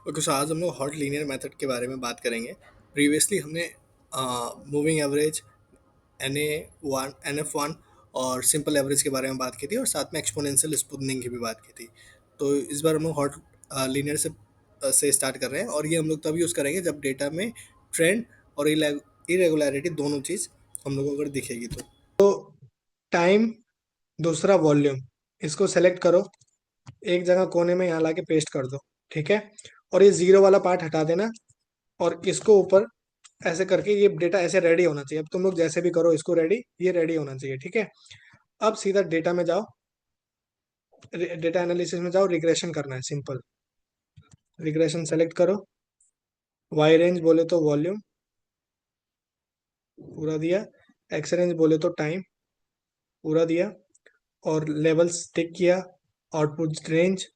Okay, सो आज हम लोग हॉट लीनियर मेथड के बारे में बात करेंगे। प्रीवियसली हमने मूविंग एवरेज, NF1 और सिंपल एवरेज के बारे में बात की थी, और साथ में एक्सपोनेंशियल स्मूथनिंग की भी बात की थी। तो इस बार हम लोग हॉट लीनियर से स्टार्ट कर रहे हैं, और ये हम लोग तब यूज़ करेंगे जब डेटा में ट्रेंड और इरेगुलरिटी दोनों चीज़ हम लोग को अगर दिखेगी तो टाइम, दूसरा वॉल्यूम, इसको सेलेक्ट करो, एक जगह कोने में यहाँ लाके पेस्ट कर दो। ठीक है, और ये जीरो वाला पार्ट हटा देना, और इसको ऊपर ऐसे करके ये डेटा ऐसे रेडी होना चाहिए। अब तुम लोग जैसे भी करो इसको रेडी, ये रेडी होना चाहिए। ठीक है, अब सीधा डेटा में जाओ, डेटा एनालिसिस में जाओ, रिग्रेशन करना है सिंपल। रिग्रेशन सेलेक्ट करो, वाई रेंज बोले तो वॉल्यूम पूरा दिया, एक्स रेंज बोले तो टाइम पूरा दिया, और लेवल्स टिक किया, आउटपुट रेंज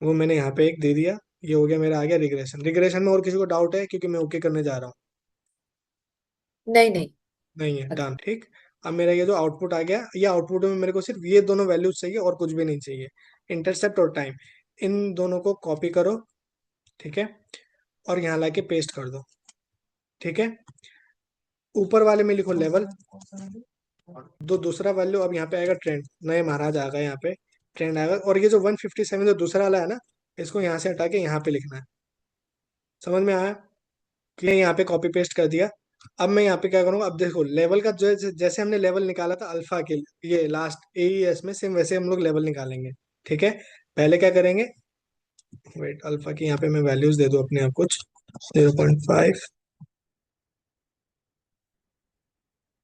वो मैंने यहाँ पे एक दे दिया। ये हो गया मेरा, आ गया रिग्रेशन। रिग्रेशन में और किसी को डाउट है? क्योंकि मैं ओके करने जा रहा हूँ। नहीं नहीं। नहीं है, डन। ठीक, अब मेरा ये जो आउटपुट आ गया, ये आउटपुट में मेरे को सिर्फ ये दोनों वैल्यूज चाहिए और कुछ भी नहीं चाहिए, इंटरसेप्ट और टाइम। इन दोनों को कॉपी करो, ठीक है, और यहाँ लाके पेस्ट कर दो। ठीक है, ऊपर वाले में लिखो लेवल, दो दूसरा वैल्यू। अब यहाँ पे आएगा ट्रेंड, नए महाराज आ गए यहाँ पे, ट्रेंड आएगा। और ये जो 157 जो दूसरा वाला है ना, इसको यहाँ से हटा के यहाँ पे लिखना है। समझ में आया? कि यहाँ पे कॉपी पेस्ट कर दिया। अब मैं यहाँ पे क्या करूंगा, अब देखो लेवल का जो जैसे हमने लेवल निकाला था अल्फा के, ये लास्ट एईएस में, सेम वैसे हम लोग लेवल निकालेंगे। ठीक है, पहले क्या करेंगे, वेट, अल्फा की यहाँ पे मैं वैल्यूज दे दूं अपने आप कुछ, 0.5।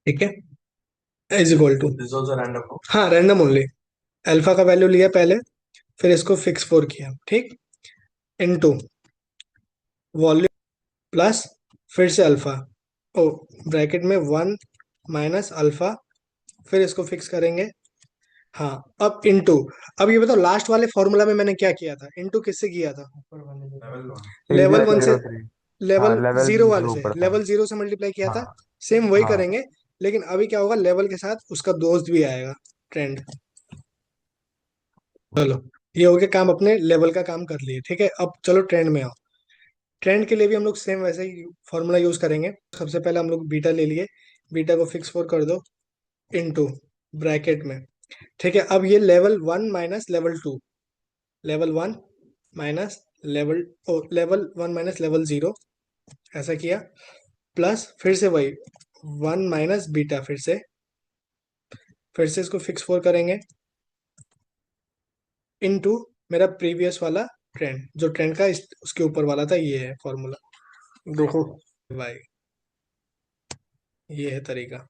ठीक है, इज इक्वल टू, हाँ रैंडम ओनली, अल्फा का वैल्यू लिया पहले, फिर इसको फिक्स फोर किया। ठीक, इनटू वॉल्यूम प्लस, फिर से अल्फा, ओ ब्रैकेट में 1 - अल्फा, फिर इसको फिक्स करेंगे। हाँ, अब इनटू, अब ये बताओ लास्ट वाले फॉर्मूला में मैंने क्या किया था, इनटू किससे किया था? लेवल वन से, 303। हाँ, लेवल लेवल जीरो वाले जीरो से, ऊपर था। लेवल जीरो से मल्टीप्लाई किया था। हाँ। सेम वही हाँ। करेंगे, लेकिन अभी क्या होगा, लेवल के साथ उसका दोस्त भी आएगा, ट्रेंड। चलो, ये हो गया काम, अपने लेवल का काम कर लिए। ठीक है, अब चलो ट्रेंड में आओ। ट्रेंड के लिए भी हम लोग सेम वैसे ही फॉर्मूला यूज करेंगे। सबसे पहले हम लोग बीटा ले लिए, बीटा को फिक्स फोर कर दो, इनटू ब्रैकेट में। ठीक है, अब ये level 1 - level 2, level 1 minus level 1 - level 0, ऐसा किया, प्लस फिर से वही 1 - बीटा, फिर से इसको फिक्स फोर करेंगे, इनटू मेरा प्रीवियस वाला ट्रेंड, जो ट्रेंड का उसके ऊपर वाला था, ये है फॉर्मूला। देखो भाई, ये है तरीका।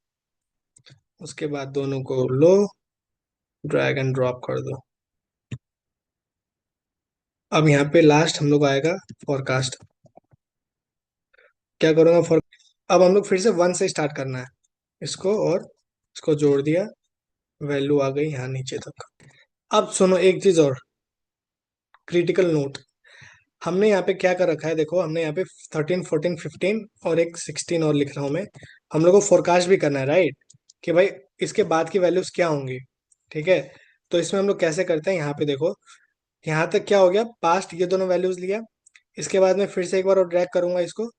उसके बाद दोनों को लो, ड्रैग एंड ड्रॉप कर दो। अब यहाँ पे लास्ट हम लोग आएगा फॉरकास्ट। क्या करूँगा फॉर, अब हम लोग फिर से 1 से स्टार्ट करना है इसको, और इसको जोड़ दिया, वैल्यू आ गई यहाँ नीचे तक। अब सुनो एक चीज और, क्रिटिकल नोट। हमने यहाँ पे क्या कर रखा है, देखो हमने यहाँ पे 13, 14, 15 और एक 16 और लिख रहा हूँ मैं। हम लोग को फोरकास्ट भी करना है, राइट? कि भाई इसके बाद की वैल्यूज क्या होंगी। ठीक है, तो इसमें हम लोग कैसे करते हैं, यहाँ पे देखो, यहाँ तक क्या हो गया, पास्ट ये दोनों वैल्यूज लिया, इसके बाद में फिर से एक बार और ड्रैग करूंगा इसको,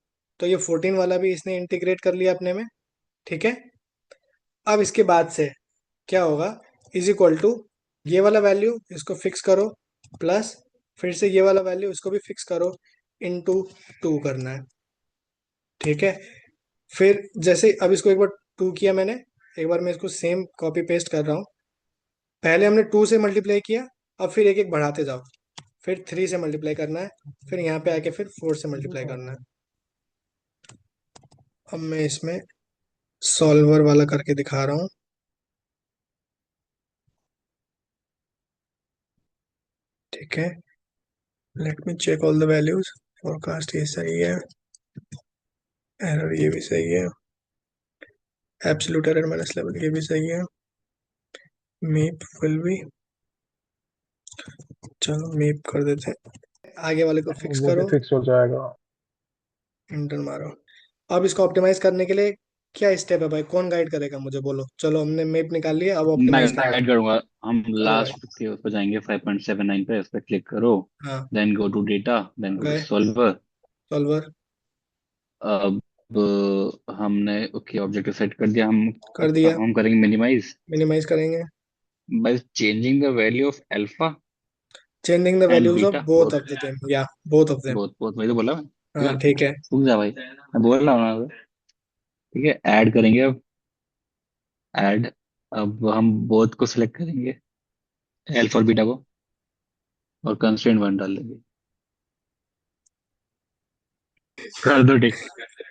तो ये 14 वाला भी इसने इंटीग्रेट कर लिया अपने में। ठीक है, अब इसके बाद से क्या होगा, इज इक्वल टू ये वाला वैल्यू इसको फिक्स करो, प्लस फिर से ये वाला वैल्यू इसको भी फिक्स करो, इनटू 2 करना है। ठीक है, फिर जैसे अब इसको एक बार 2 किया मैंने, एक बार मैं इसको सेम कॉपी पेस्ट कर रहा हूँ। पहले हमने 2 से मल्टीप्लाई किया, अब फिर एक एक बढ़ाते जाओ, फिर 3 से मल्टीप्लाई करना है, फिर यहाँ पे आके फिर 4 से मल्टीप्लाई करना है। अब मैं इसमें सॉल्वर वाला करके दिखा रहा हूँ। ठीक है, let me check all the values. Forecast ये सही है, एरर ये भी सही है, एब्सोल्यूट एरर माइनस लेवल ये भी सही है, मीप विल भी, चलो मीप कर देते हैं, आगे वाले को फिक्स वो भी करो, फिक्स हो जाएगा। इंटर मारो। अब इसको ऑप्टिमाइज करने के लिए क्या स्टेप है भाई, कौन गाइड करेगा मुझे, बोलो। चलो हमने मैप निकाल लिया, अब मैं ऑप्टिमाइज करते गाइड करूंगा। हम हैं। चलो भाई। लास्ट के उस पर जाएंगे, 5.79 पे, उस पर क्लिक करो। हाँ। Then go to data, then go to गए। सॉल्वर। सॉल्वर। अब हमने ओके ऑब्जेक्टिव सेट कर दिया। कर अब दिया। हम करेंगे मिनिमाइज मिनिमाइज करेंगे। By changing the value of alpha changing the end values of beta both both. Of the them, या बोथ ऑफ देम। बहुत बहुत वही तो बोला मैं, ठीक है। हाँ ठीक है। रुक जा भाई, मैं बोल रहा हूँ ना। ठीक है, ऐड करेंगे अब। ऐड। अब हम बोथ को सिलेक्ट करेंगे, अल्फा और बीटा को, और कंस्ट्रेंट वन डाल देंगे। कर दो टिक।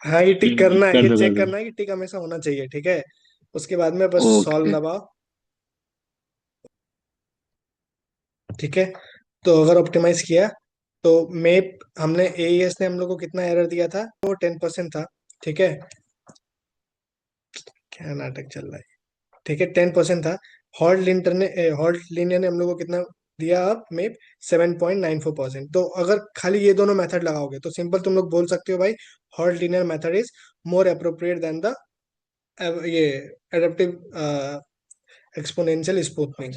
हाँ ये टिक करना है, कर ये दो कर चेक दो। करना है कि टिक हमेशा होना चाहिए, ठीक है। उसके बाद में बस सॉल्व ओके। दबाओ। ठीक है। तो अगर ऑप्टिमाइज किया तो मेप, हमने एईएस ने हम लोग को कितना एरर दिया था, वो 10% था। ठीक है। क्या नाटक चल रहा है। ठीक है, 10% था। हॉल्ट लीनियर ने हम लोग को कितना दिया, अब मेप 7.94%। तो अगर खाली ये दोनों मेथड लगाओगे तो सिंपल तुम लोग बोल सकते हो भाई, Holt linear method is more appropriate than the ये एडेप्टिव एक्सपोनेंशियल स्मूथनिंग।